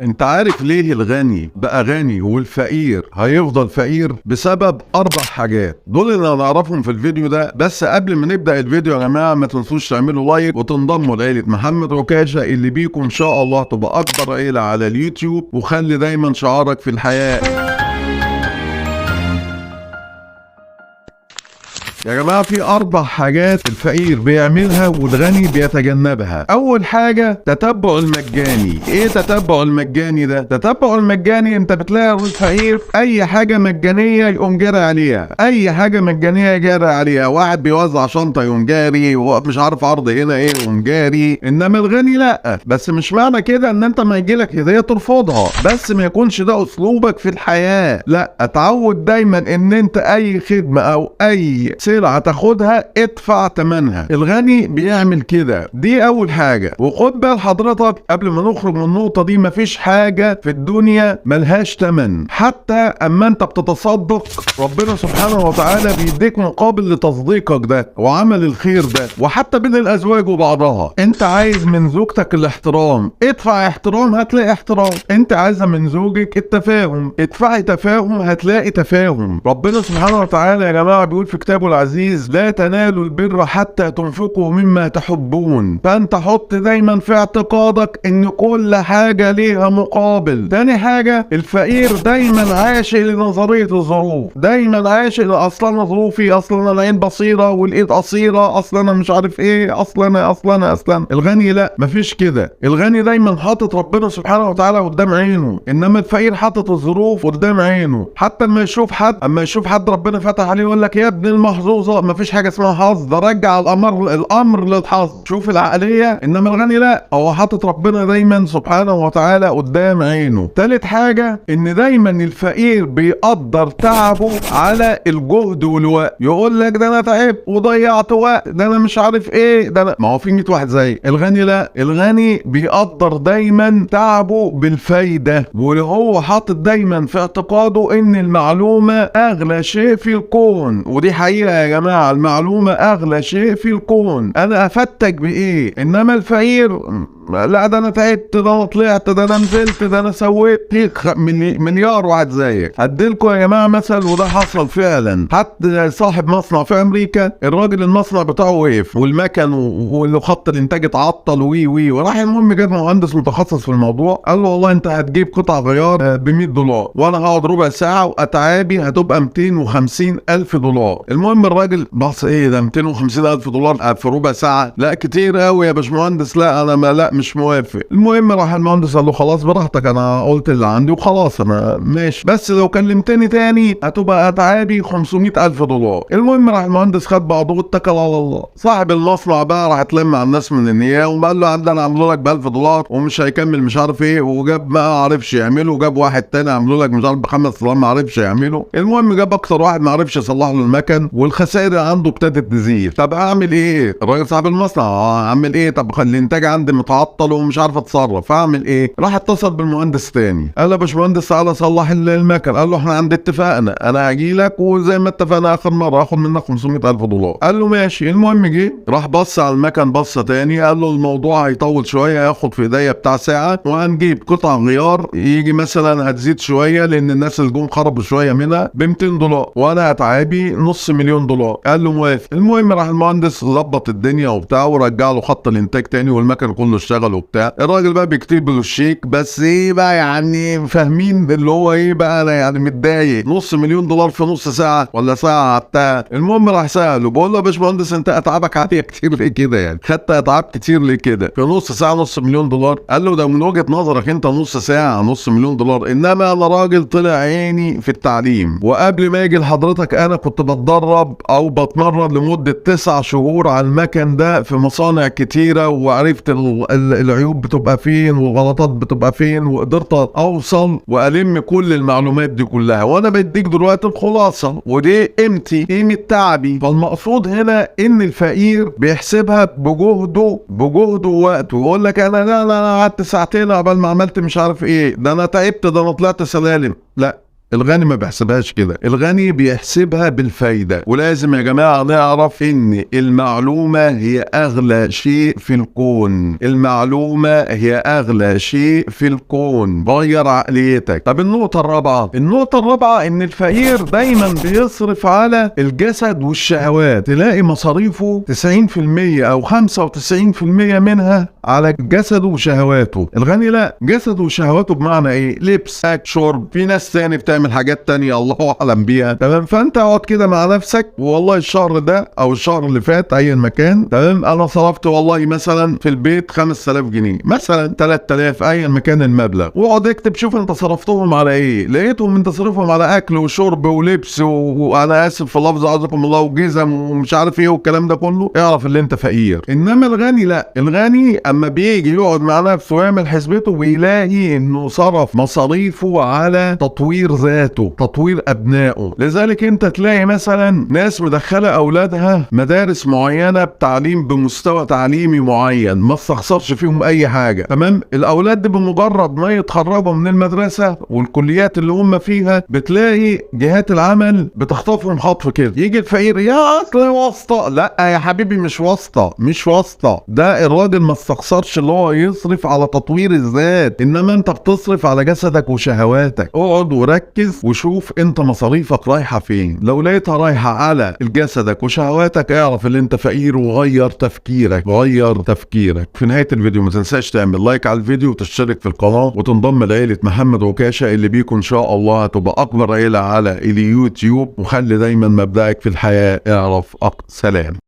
انت عارف ليه الغني بقى غني والفقير هيفضل فقير؟ بسبب 4 حاجات دول اللي هنعرفهم في الفيديو ده. بس قبل ما نبدأ الفيديو يا جماعة ما تنسوش تعملوا لايك وتنضموا لعيلة محمد عكاشة اللي بيكم ان شاء الله تبقى اكبر عيلة على اليوتيوب. وخلي دايما شعارك في الحياة. يا جماعة في 4 حاجات الفقير بيعملها والغني بيتجنبها. أول حاجة تتبع المجاني. إيه تتبع المجاني ده؟ تتبع المجاني أنت بتلاقي الفقير أي حاجة مجانية يقوم جاري عليها، أي حاجة مجانية يجاري عليها. واحد بيوزع شنطة يقوم جاري، ومش عارف عرض هنا إيه يقوم جاري. إنما الغني لأ. بس مش معنى كده إن أنت ما يجيلك هدية ترفضها، بس ما يكونش ده أسلوبك في الحياة. لأ، اتعود دايما إن أنت أي خدمة أو أي هتاخدها ادفع تمنها. الغني بيعمل كده، دي اول حاجة. وخد بال حضرتك قبل ما نخرج من النقطة دي، مفيش حاجة في الدنيا ملهاش تمن. حتى اما انت بتتصدق ربنا سبحانه وتعالى بيديك مقابل لتصديقك ده وعمل الخير ده. وحتى بين الازواج وبعضها، انت عايز من زوجتك الاحترام، ادفع احترام هتلاقي احترام. انت عايزة من زوجك التفاهم، ادفعي تفاهم هتلاقي تفاهم. ربنا سبحانه وتعالى يا جماعة بيقول في كتابه العزيز: لا تنالوا البر حتى تنفقوا مما تحبون. فانت حط دايما في اعتقادك ان كل حاجة ليها مقابل. تاني حاجة، الفقير دايما عاشق لنظرية الظروف، دايما عاشق لاصل انا ظروفي، اصلا انا العين بصيرة والايد قصيرة، اصلا انا مش عارف ايه، اصلا. الغني لا، مفيش كده. الغني دايما حاطط ربنا سبحانه وتعالى قدام عينه، انما الفقير حاطط الظروف قدام عينه. حتى اما يشوف حد ربنا فتح عليه يقول لك: يا ابن المحظوظ، مفيش حاجه اسمها حظ، ده رجع الامر للحظ. شوف العقليه. انما الغني لا، هو حاطط ربنا دايما سبحانه وتعالى قدام عينه. تالت حاجه، ان دايما الفقير بيقدر تعبه على الجهد والوقت. يقول لك: ده انا تعبت وضيعت وقت، ده انا مش عارف ايه، ده أنا. ما هو في 100 واحد زي الغني. لا، الغني بيقدر دايما تعبه بالفايده، وهو حاطط دايما في اعتقاده ان المعلومه اغلى شيء في الكون. ودي حقيقه يا جماعة، المعلومة أغلى شيء في الكون. أنا أفتك بإيه؟ إنما الفقير لا، ده أنا تعبت، ده أنا طلعت، ده أنا نزلت، ده أنا سويت. مليار واحد زيك. هديلكوا يا جماعة مثل، وده حصل فعلا. حتى صاحب مصنع في أمريكا، الراجل المصنع بتاعه وقف والمكن وخط الإنتاج اتعطل وراح. المهم جاب مهندس متخصص في الموضوع، قال له: والله أنت هتجيب قطع غيار ب $100، وأنا هقعد ربع ساعة وأتعابي هتبقى $250,000. المهم الراجل بص: ايه ده $250,000 في ربع ساعة؟ لا كتير قوي يا باشمهندس. لا انا لا مش موافق. المهم راح المهندس قال له: خلاص براحتك، انا قلت اللي عندي وخلاص، انا ماشي، بس لو كلمتني تاني هتبقى اتعابي $500,000. المهم راح المهندس خد بعضه واتكل على الله. صاحب المصنع بقى راح اتلم على الناس من النيابه وقال له: عندنا عملوا لك $1,000 ومش هيكمل مش عارف ايه. وجاب ما عرفش يعمله، وجاب واحد تاني عملوا لك مش عارف ب$5 ما عرفش يعمله. المهم جاب اكتر واحد ما عرفش يصلح له المكن، والخسائر عنده ابتدت تزيد. طب اعمل ايه؟ الراجل صاحب المصنع: اعمل ايه؟ طب خلي الانتاج عندي متعطل ومش عارف اتصرف، اعمل ايه؟ راح اتصل بالمهندس تاني، قال له: يا باشمهندس تعالى صلح المكن. قال له: احنا عند اتفقنا، انا هاجي لك وزي ما اتفقنا اخر مره هاخد منك $500,000. قال له: ماشي. المهم جه راح بص على المكن بصه تاني، قال له: الموضوع هيطول شويه، هياخد في ايديا بتاع ساعه، وهنجيب قطع غيار يجي مثلا هتزيد شويه لان الناس اللي جم خربوا شويه منها ب$200، وانا هتعابي $500,000. قال له: موافق. المهم راح المهندس ظبط الدنيا وبتاع ورجع له خط الانتاج تاني والمكن كله اشتغل وبتاع. الراجل بقى بيكتب له الشيك، بس ايه بقى يعني فاهمين اللي هو ايه بقى، انا يعني متضايق. $500,000 في نص ساعه ولا ساعه بتاع. المهم راح ساله، بقول له: يا باشمهندس انت اتعابك عاديه كتير ليه كده؟ يعني خدت اتعاب كتير ليه كده في نص ساعه $500,000؟ قال له: ده من وجهه نظرك انت نص ساعه $500,000، انما انا راجل طلع عيني في التعليم، وقبل ما يجي لحضرتك انا كنت بتدرب او بتمرن لمدة 9 شهور على المكن ده في مصانع كتيرة، وعرفت العيوب بتبقى فين والغلطات بتبقى فين، وقدرت اوصل والم كل المعلومات دي كلها، وانا بديك دلوقتي الخلاصة، ودي قيمتي، قيمة تعبي. فالمقصود هنا ان الفقير بيحسبها بجهده ووقته، ويقول لك: انا لا انا قعدت ساعتين قبل ما عملت مش عارف ايه، ده انا تعبت، ده انا طلعت سلالم. لا، الغني ما بيحسبهاش كده، الغني بيحسبها بالفايدة. ولازم يا جماعة نعرف ان المعلومة هي اغلى شيء في الكون، المعلومة هي اغلى شيء في الكون. غير عقليتك. طب النقطة الرابعة ان الفقير دايما بيصرف على الجسد والشهوات، تلاقي مصاريفه 90% او 95% منها على جسده وشهواته. الغني لا، جسده وشهواته بمعنى ايه؟ لبس، اكل، شرب. في ناس تاني بتعمل حاجات تانية الله اعلم بيها، تمام؟ فانت اقعد كده مع نفسك، والله الشهر ده او الشهر اللي فات اي مكان، تمام، انا صرفت والله مثلا في البيت 5000 جنيه مثلا، 3000 اي مكان المبلغ، واقعد اكتب شوف انت صرفتهم على ايه. لقيتهم انت صرفهم على اكل وشرب ولبس وانا اسف في اللفظ عزكم الله، وجزم ومش عارف ايه والكلام ده كله، اعرف ان انت فقير. انما الغني لا، الغني اما بيجي يقعد مع نفسه ويعمل حسبته بيلاقي انه صرف مصاريفه على تطوير ذاته، تطوير ابنائه. لذلك انت تلاقي مثلا ناس مدخله اولادها مدارس معينه بتعليم بمستوى تعليمي معين، ما استخسرش فيهم اي حاجه، تمام؟ الاولاد دي بمجرد ما يتخرجوا من المدرسه والكليات اللي هم فيها بتلاقي جهات العمل بتخطفهم خطف كده. يجي الفقير يا اصل واسطه، لا يا حبيبي مش واسطه، مش واسطه. ده الراجل ما استخسرش اللي هو يصرف على تطوير الذات، انما انت بتصرف على جسدك وشهواتك. اقعد وركز وشوف انت مصاريفك رايحه فين. لو لقيتها رايحه على جسدك وشهواتك اعرف ان انت فقير، وغير تفكيرك، غير تفكيرك. في نهايه الفيديو ما تنساش تعمل لايك على الفيديو وتشترك في القناه وتنضم لعيله محمد عكاشه اللي بيكم ان شاء الله هتبقى اكبر عيله على اليوتيوب. وخلي دايما مبدأك في الحياه اعرف سلام.